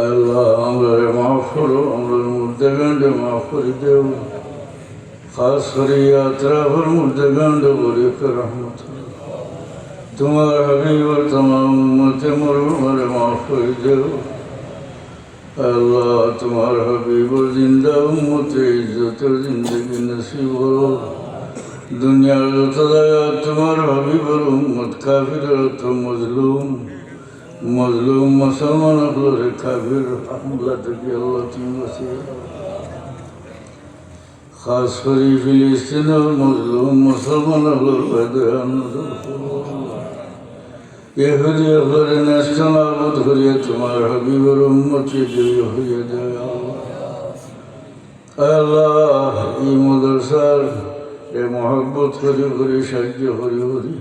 আল্লাহ আমরা মাফ করো, আমরা মুর্দাগান্ডে মাফ করে দেও। খাস করে আতরাফের মুর্দাগান্ডে বলে রহমত তোমার হাবিব और तमाम उम्मते मरहूम माफ कर दो। अल्लाह तुम्हारा हबीब और जिंदा उम्मते इज्जत और जिंदगी नसीब हो। दुनिया तुम्हारा हबीब और उम्मत काफिर तो मजलूम मजलूम मुसलमान काफिर हमला तक अल्लाह तुम वसीला खास करी फिलिस्तीन और मजलूम मुसलमान यहूदी अखबार नेशनल आबूद करिए तुम्हारा हबीब और उम्मत जय हुए जाए। अल्लाह ई मदरसार ए मोहब्बत करी करी साहाয্য करी करी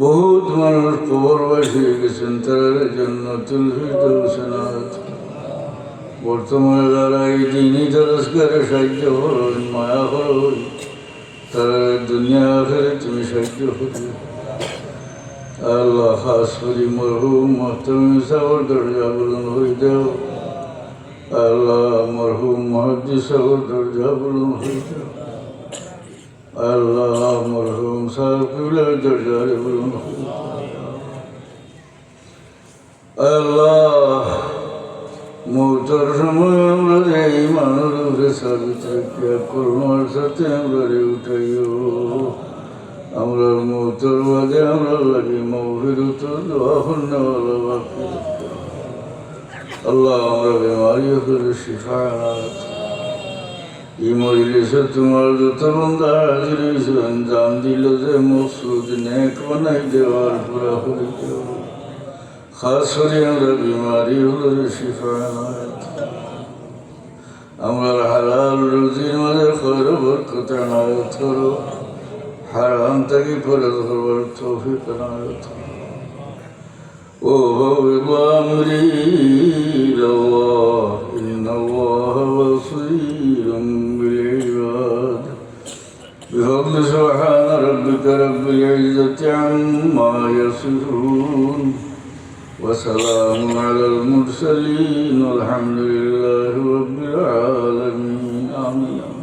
बहुत मानुष कबरबासी হয়ে গেছেন, তারা জান্নাতুল ফিরদাউস নাত বর্তমানে যারা এই দিনই দরজগারে সাহায্য করেন মায়া করেন তারা দুনিয়া আখেরে তুমি সাহায্য করি। আল্লাহ খাস করি মরহুম মোহতামিম সাহর দরজা বুলন্দ হয়ে দাও। আল্লাহ মরহুম মুহাদ্দিস সাহর দরজা বুলন্দ হয়ে দাও। আল্লাহ মরহুম সাহেব কিবলার দরজা বুলন্দ হয়ে দাও। আল্লাহ মৌতের সময় আমরা এই মানুষ উপরে সাবিত রাখিয়া করুণার সাথে আমরা উঠাইও। আমরা মৌতের বাদে আমরা লাগি মৌফিরত দোয়া করনেওয়ালা বাকি। আল্লাহ আমরা বেমারি করে শিফায়াত এই মজলিসে তোমার যত বন্ধা হাজির হয়েছেন জান দিল যে মকসুদ নেক বানাই দেওয়ার পুরা করে দেও। খাস করে আমরা বিমারি হলো শিফায়াত আমরা হালাল রুজির মাঝে খৈর বরকত এনায়েত করো। হারাম থেকে ফরজ করবার তৌফিক এনায়েত করো। وفوض أمري إلى الله إن الله بصير بالعباد بفضل سبحان ربك رب العزة عما يصفون وسلام على المرسلين والحمد لله رب العالمين آمين.